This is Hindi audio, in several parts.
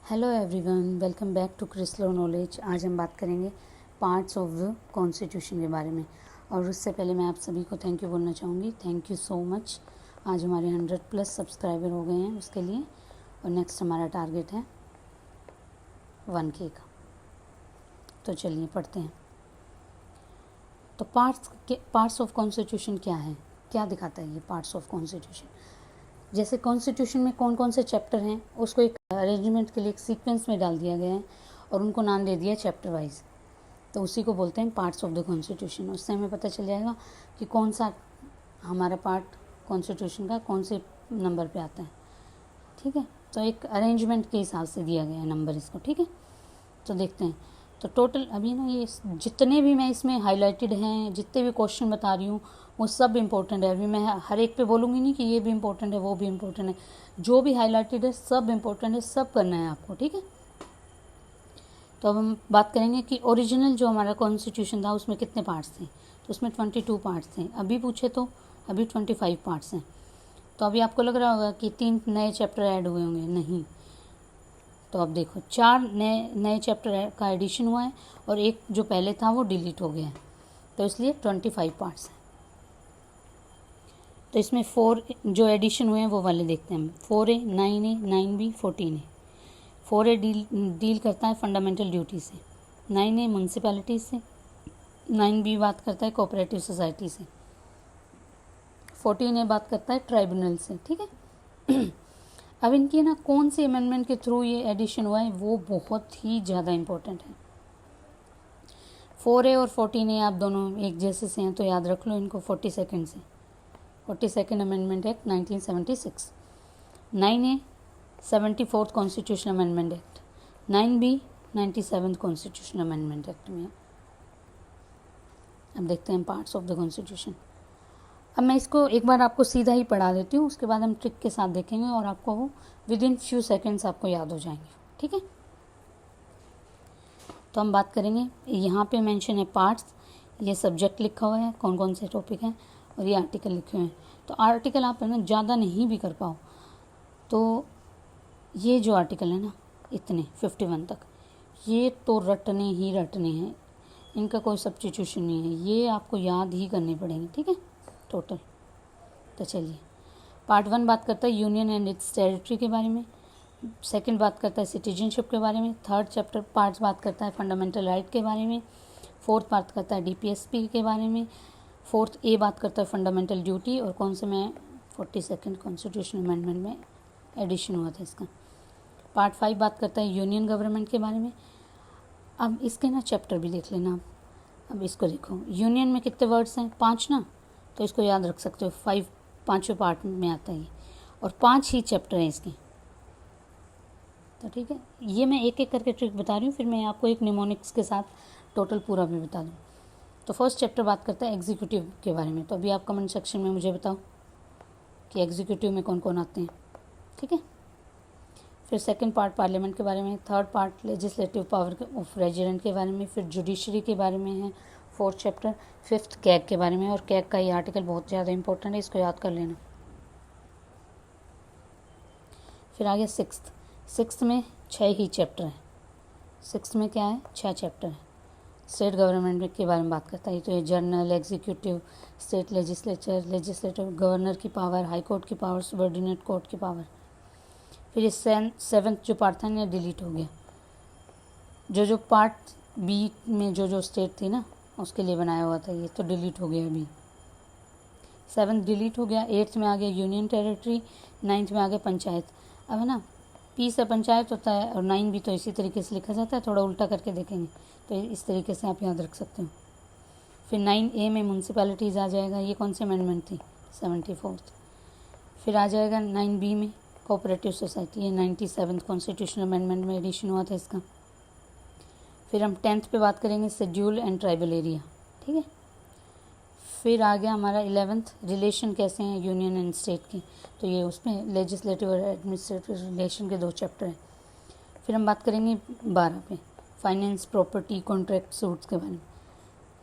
Hello everyone, welcome back to Krislo knowledge. आज हम बात करेंगे पार्ट्स ऑफ द कॉन्स्टिट्यूशन के बारे में। और उससे पहले मैं आप सभी को थैंक यू बोलना चाहूँगी। Thank you so much. आज हमारे 100+ सब्सक्राइबर हो गए हैं उसके लिए, और नेक्स्ट हमारा टारगेट है 1K का। तो चलिए पढ़ते हैं। तो पार्ट्स ऑफ कॉन्स्टिट्यूशन क्या है, क्या दिखाता है ये पार्ट्स ऑफ कॉन्स्टिट्यूशन। जैसे कॉन्स्टिट्यूशन में कौन कौन से चैप्टर हैं उसको एक अरेंजमेंट के लिए एक सीक्वेंस में डाल दिया गया है और उनको नाम दे दिया चैप्टर वाइज। तो उसी को बोलते हैं पार्ट्स ऑफ द कॉन्स्टिट्यूशन। उससे हमें पता चल जाएगा कि कौन सा हमारा पार्ट कॉन्स्टिट्यूशन का कौन से नंबर पे आता है। ठीक है, तो एक अरेंजमेंट के हिसाब से दिया गया है नंबर इसको। ठीक है, तो देखते हैं। तो टोटल अभी ना ये जितने भी मैं इसमें हाईलाइटेड हैं, जितने भी क्वेश्चन बता रही हूँ वो सब इम्पोर्टेंट है। अभी मैं हर एक पे बोलूँगी नहीं कि ये भी इम्पोर्टेंट है वो भी इम्पोर्टेंट है। जो भी हाईलाइटेड है सब इम्पोर्टेंट है, सब करना है आपको। ठीक है, तो अब हम बात करेंगे कि ओरिजिनल जो हमारा कॉन्स्टिट्यूशन था उसमें कितने पार्ट्स थे। तो उसमें 22 पार्ट्स थे। अभी पूछे तो अभी 25 पार्ट्स हैं। तो अभी आपको लग रहा होगा कि 3 नए चैप्टर ऐड हुए होंगे, नहीं। तो अब देखो 4 नए चैप्टर का एडिशन हुआ है और एक जो पहले था वो डिलीट हो गया है। तो इसलिए 25 पार्ट्स हैं। तो इसमें 4 जो एडिशन हुए हैं वो वाले देखते हैं हम। 4A, 9A, 9B, 14A। 4A deal करता है फंडामेंटल ड्यूटी से, 9A म्यूनसिपैलिटी से, 9B बात करता है कोऑपरेटिव सोसाइटी से, 14A बात करता है ट्राइब्यूनल से। ठीक है अब इनकी ना कौन सी अमेंडमेंट के थ्रू ये एडिशन हुआ है वो बहुत ही ज़्यादा इम्पोर्टेंट है। 4A और 14A आप दोनों एक जैसे से हैं तो याद रख लो इनको 42nd से। 42nd amendment act 1976। 9A 74th constitution amendment act. 9B 97th constitution amendment act में। अब देखते हैं पार्ट्स ऑफ द कॉन्स्टिट्यूशन। अब मैं इसको एक बार आपको सीधा ही पढ़ा देती हूँ, उसके बाद हम ट्रिक के साथ देखेंगे और आपको वो विद इन फ्यू सेकेंड्स आपको याद हो जाएंगे। ठीक है, तो हम बात करेंगे। यहाँ पे मेंशन है पार्ट्स, ये सब्जेक्ट लिखा हुआ है कौन कौन से टॉपिक हैं, और ये आर्टिकल लिखे हुए हैं। तो आर्टिकल आप है ना ज़्यादा नहीं भी कर पाओ तो ये जो आर्टिकल है ना इतने 51 तक, ये तो रटने ही रटने हैं, इनका कोई सब्स्टिट्यूशन नहीं है, ये आपको याद ही करने पड़ेंगे। ठीक है टोटल। तो चलिए, पार्ट 1 बात करता है यूनियन एंड इट्स टेरिटरी के बारे में। सेकंड बात करता है सिटीजनशिप के बारे में। थर्ड चैप्टर पार्ट्स बात करता है फंडामेंटल राइट के बारे में। फोर्थ बात करता है DPSP के बारे में। 4A बात करता है फंडामेंटल ड्यूटी, और कौन से में 42nd कॉन्स्टिट्यूशन अमेंडमेंट में एडिशन हुआ था इसका। पार्ट 5 बात करता है यूनियन गवर्नमेंट के बारे में। अब इसके ना चैप्टर भी देख लेना आप। अब इसको देखो, यूनियन में कितने वर्ड्स हैं, 5 ना, तो इसको याद रख सकते हो। 5वें पार्ट में आता है ये, और 5 ही चैप्टर हैं इसके। तो ठीक है, ये मैं एक एक करके ट्रिक बता रही हूँ, फिर मैं आपको एक निमोनिक्स के साथ टोटल पूरा भी बता दूँ। तो फर्स्ट चैप्टर बात करता है एग्जीक्यूटिव के बारे में। तो अभी आप कमेंट सेक्शन में मुझे बताओ कि एग्जीक्यूटिव में कौन कौन आते हैं। ठीक है, फिर सेकंड पार्ट पार्लियामेंट के बारे में। Third part legislative power of resident के बारे में। फिर जुडिशरी के बारे में है 4th चैप्टर। 5th कैग के बारे में, और कैग का ये आर्टिकल बहुत ज़्यादा इंपॉर्टेंट है, इसको याद कर लेना। फिर आ गया 6th में 6 ही चैप्टर है। 6th में क्या है, 6 चैप्टर है। स्टेट गवर्नमेंट के बारे में बात करता है। तो ये journal, executive, state legislature, legislative, governor की पावर, हाई कोर्ट की पावर, सबऑर्डिनेट कोर्ट की पावर। फिर ये 7th जो पार्ट था ये डिलीट हो गया। जो पार्ट बी में जो स्टेट थी ना उसके लिए बनाया हुआ था, ये तो डिलीट हो गया अभी। 7th डिलीट हो गया। 8th में आ गया यूनियन टेरिटरी। 9th में आ गया पंचायत। अब है ना, P से पंचायत होता है, और 9 भी तो इसी तरीके से लिखा जाता है, थोड़ा उल्टा करके देखेंगे तो इस तरीके से आप याद रख सकते हो। फिर 9A में म्यूनसिपैलिटीज़ आ जाएगा, ये कौन सी अमेंडमेंट थी, 74th। फिर आ जाएगा 9B में कोऑपरेटिव सोसाइटी, ये 97th कॉन्स्टिट्यूशनल अमेंडमेंट में एडिशन हुआ था इसका। फिर हम 10th पे बात करेंगे शेड्यूल एंड ट्राइबल एरिया। ठीक है, फिर आ गया हमारा 11th रिलेशन कैसे हैं यूनियन एंड स्टेट के। तो ये उसमें लेजिस्लेटिव और एडमिनिस्ट्रेटिव रिलेशन के 2 चैप्टर हैं। फिर हम बात करेंगे 12 पे फाइनेंस, प्रॉपर्टी, कॉन्ट्रैक्ट सूट्स के बारे में।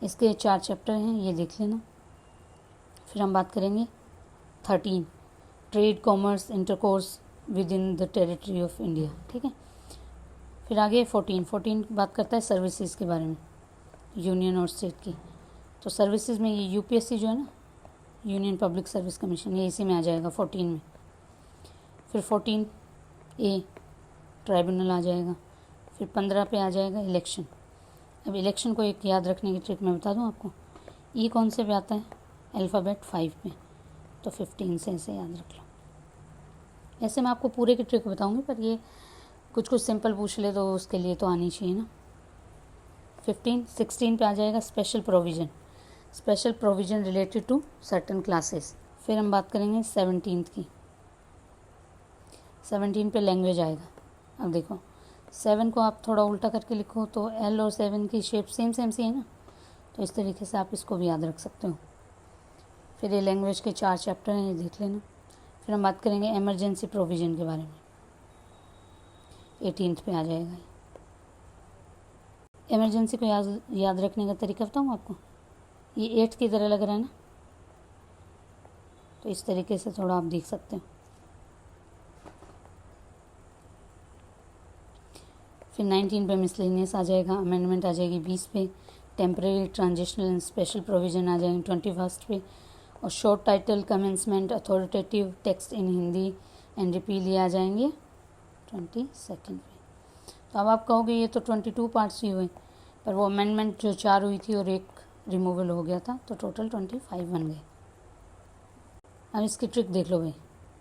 इसके 4 चैप्टर हैं, ये देख लेना। फिर हम बात करेंगे 13 trade, commerce, intercourse with in the territory of India. ठीक है, फिर आगे 14 बात करता है सर्विसेज के बारे में, यूनियन और स्टेट की। तो सर्विसेज में ये यूपीएससी जो है ना, यूनियन पब्लिक सर्विस कमीशन, ये इसी में आ जाएगा 14 में। फिर 14A ट्राइब्यूनल आ जाएगा। फिर 15 पे आ जाएगा इलेक्शन। अब इलेक्शन को एक याद रखने की ट्रिक मैं बता दूं आपको, ई कौन से पे आता है, अल्फ़ाबेट 5 पे, तो 15 से ऐसे याद रख लो। ऐसे मैं आपको पूरे की ट्रिक बताऊंगी, पर ये कुछ सिंपल पूछ ले तो उसके लिए तो आनी चाहिए ना। 16 पे आ जाएगा special provision related to certain classes. फिर हम बात करेंगे 17 की। 17 पे लैंग्वेज आएगा। अब देखो 7 को आप थोड़ा उल्टा करके लिखो तो L और 7 की शेप सेम सी है ना, तो इस तरीके से आप इसको भी याद रख सकते हो। फिर ये लैंग्वेज के 4 चैप्टर हैं, ये देख लेना। फिर हम बात करेंगे इमरजेंसी प्रोविज़न के बारे में, 18 पे आ जाएगा। इमरजेंसी को याद रखने का तरीका बताऊँ आपको, ये 8 की तरह लग रहा है ना, तो इस तरीके से थोड़ा आप देख सकते हो। फिर 19 पे मिसलेनियस आ जाएगा, अमेंडमेंट आ जाएगी 20 पे, temporary transitional and special provision आ जाएंगे 21 पे, और short title commencement authoritative text in Hindi and repeal ये आ जाएंगे 22 पे। तो अब आप कहोगे ये तो 22 पार्ट्स ही हुए, पर वो अमेंडमेंट जो 4 हुई थी और 1 रिमूवल हो गया था, तो टोटल 25 बन गए। अब इसकी ट्रिक देख लो भाई,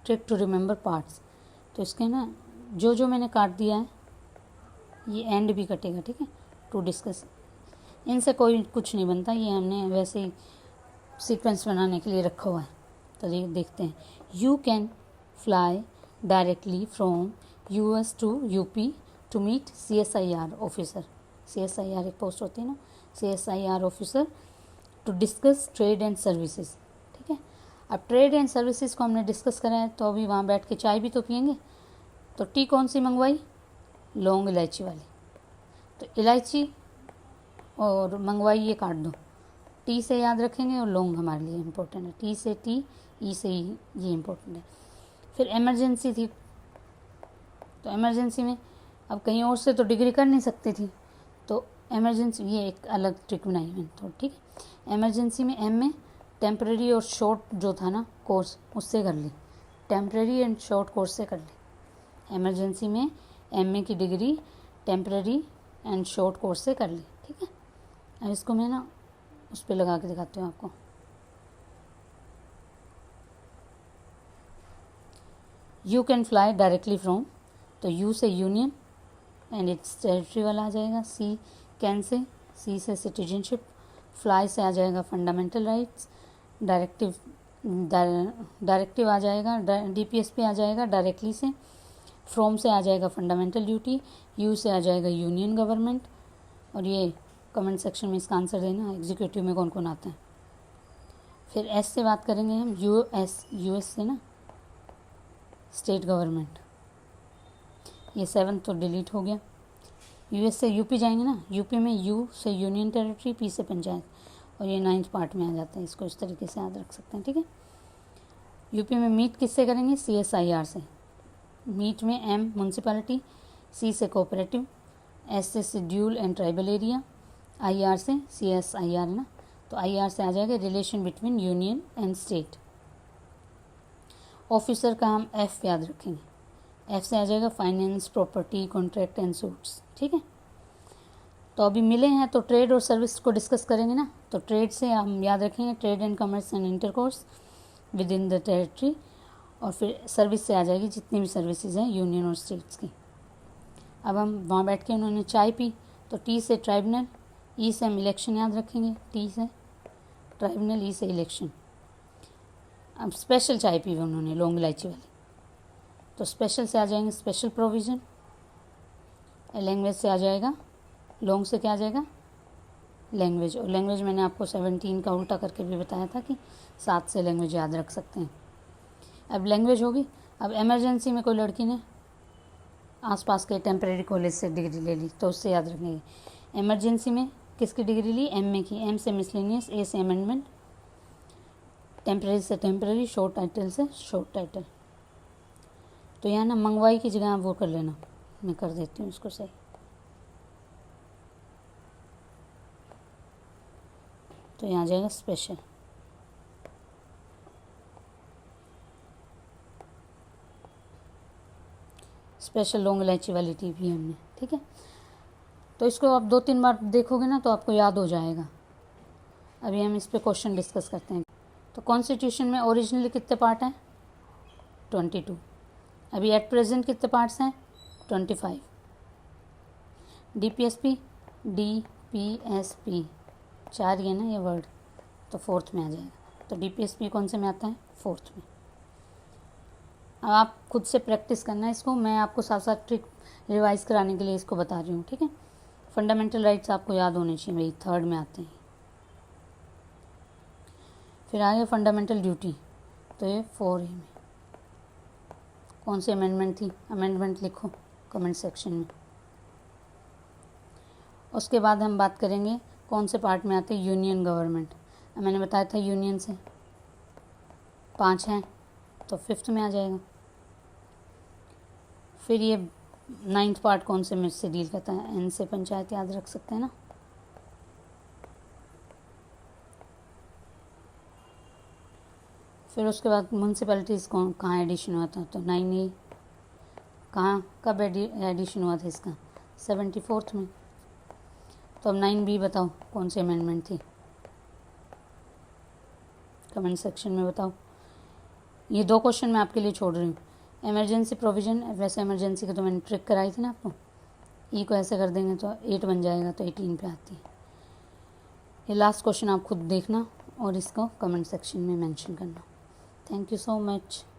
ट्रिक टू रिमेंबर पार्ट्स। तो इसके ना जो मैंने काट दिया है, ये एंड भी कटेगा, ठीक है, टू डिस्कस। इनसे कोई कुछ नहीं बनता, ये हमने वैसे ही सीक्वेंस बनाने के लिए रखा हुआ है। तो देखते हैं। You can fly directly from US to UP to meet CSIR officer. CSIR एक पोस्ट होती है ना, CSIR officer, to discuss trade and services, ठीक है। अब ट्रेड एंड सर्विसेज को हमने डिस्कस करा है, तो अभी वहाँ बैठ के चाय भी तो पियेंगे। तो टी कौन सी मंगवाई, लौंग इलायची वाली, तो इलायची और मंगवाई ये काट दो, टी से याद रखेंगे, और लौंग हमारे लिए इम्पोर्टेंट है, टी से टी, ई से ई, ये इम्पोर्टेंट है। फिर इमरजेंसी थी, तो इमरजेंसी में अब कहीं और से तो डिग्री कर नहीं सकती थी, तो इमरजेंसी, ये एक अलग ट्रिक बनाई मैंने तो, ठीक है। इमरजेंसी में एम में टेम्परेरी और शॉर्ट जो था ना कोर्स, उससे कर ली, टेम्परेरी एंड शॉर्ट कोर्स से कर ली। इमरजेंसी में MA की degree temporary and short course से कर ली, ठीक है। अब इसको मैं ना उस पर लगा के दिखाती हूँ आपको। You can fly directly from, तो यू से यूनियन एंड इट्स टेरिटरी वाला आ जाएगा। सी कैन से, सी से सिटीजनशिप, फ्लाई से आ जाएगा फंडामेंटल राइट्स, डायरेक्टिव आ जाएगा, DPS पे आ जाएगा डायरेक्टली से, फ्रॉम से आ जाएगा फंडामेंटल ड्यूटी, यू से आ जाएगा यूनियन गवर्नमेंट, और ये कमेंट सेक्शन में इसका आंसर देना एग्जीक्यूटिव में कौन कौन आता है। फिर एस से बात करेंगे हम, US से ना स्टेट गवर्नमेंट, ये 7 तो डिलीट हो गया। US से UP जाएंगे ना, UP में U से यूनियन टेरिटरी, P से पंचायत, और ये 9th पार्ट में आ जाता है, इसको इस तरीके से याद रख सकते हैं, ठीक है। UP में मीट किससे करेंगे, CSIR से, मीट में M म्यूनसिपैलिटी, C से कोऑपरेटिव, S से schedule and tribal area, IR से CSIR ना, तो IR से आ जाएगा relation between union and state. Officer का हम F याद रखेंगे, F से आ जाएगा finance, property, contract and suits, ठीक है। तो अभी मिले हैं तो ट्रेड और सर्विस को डिस्कस करेंगे ना, तो ट्रेड से हम याद रखेंगे trade and commerce and intercourse with in the territory, और फिर सर्विस से आ जाएगी जितनी भी सर्विसेज हैं यूनियन और स्टेट्स की। अब हम वहाँ बैठ के उन्होंने चाय पी, तो टी से ट्राइब्यूनल, ई से हम इलेक्शन याद रखेंगे, टी से ट्राइब्यूनल, ई से इलेक्शन। अब स्पेशल चाय पी उन्होंने लौंग इलायची वाली, तो स्पेशल से आ जाएंगे स्पेशल प्रोविज़न, लैंग्वेज से आ जाएगा, लौंग से क्या आ जाएगा, लैंग्वेज, और लैंग्वेज मैंने आपको 17 का उल्टा करके भी बताया था कि 7 से लैंग्वेज याद रख सकते हैं। अब लैंग्वेज होगी। अब इमरजेंसी में कोई लड़की ने आसपास के टेम्परेरी कॉलेज से डिग्री ले ली, तो उससे याद रखेंगे। इमरजेंसी में किसकी डिग्री ली, MA की, M से मिसलेनियस, A से अमेंडमेंट, टेम्परेरी से टेम्परेरी, शॉर्ट टाइटल से शॉर्ट टाइटल। तो यहाँ ना मंगवाई की जगह आप वो कर लेना, मैं कर देती हूँ इसको सही। तो यहाँ आ जाएगा स्पेशल। स्पेशल लौंग इलायची वाली टी भी हमने, ठीक है। तो इसको आप 2-3 बार देखोगे ना तो आपको याद हो जाएगा। अभी हम इस पे क्वेश्चन डिस्कस करते हैं। तो कॉन्स्टिट्यूशन में ओरिजिनली कितने पार्ट हैं? 22। अभी एट प्रेजेंट कितने पार्ट्स हैं? 25। DPSP 4 ही है ना ये वर्ड, तो 4th में आ जाएगा। तो DPSP कौन से में आता है? 4th में। अब आप खुद से प्रैक्टिस करना है इसको, मैं आपको साथ साथ ट्रिक रिवाइज कराने के लिए इसको बता रही हूँ, ठीक है। फंडामेंटल राइट्स आपको याद होने चाहिए भाई, 3rd में आते हैं। फिर आगे फंडामेंटल ड्यूटी, तो ये 4A में। कौन सी अमेंडमेंट थी? अमेंडमेंट लिखो कमेंट सेक्शन में। उसके बाद हम बात करेंगे कौन से पार्ट में आते हैं? Union government. मैंने बताया था यूनियन से 5 हैं, तो 5th में आ जाएगा। फिर ये 9th पार्ट कौन से में से डील करता है? N से पंचायत याद रख सकते हैं ना। फिर उसके बाद म्यूनसिपैलिटीज़ कहाँ एडिशन हुआ था? तो 9A। कहाँ कब एडिशन हुआ था इसका? 74th में। तो अब 9B बताओ कौन सी अमेंडमेंट थी? कमेंट सेक्शन में बताओ। ये 2 क्वेश्चन मैं आपके लिए छोड़ रही हूँ। इमरजेंसी प्रोविज़न, वैसे इमरजेंसी की तो मैंने ट्रिक कराई थी ना आपको। ई को ऐसे कर देंगे तो 8 बन जाएगा, तो 18 पे आती है। ये लास्ट क्वेश्चन आप खुद देखना और इसको कमेंट सेक्शन में मेंशन करना। Thank you so much.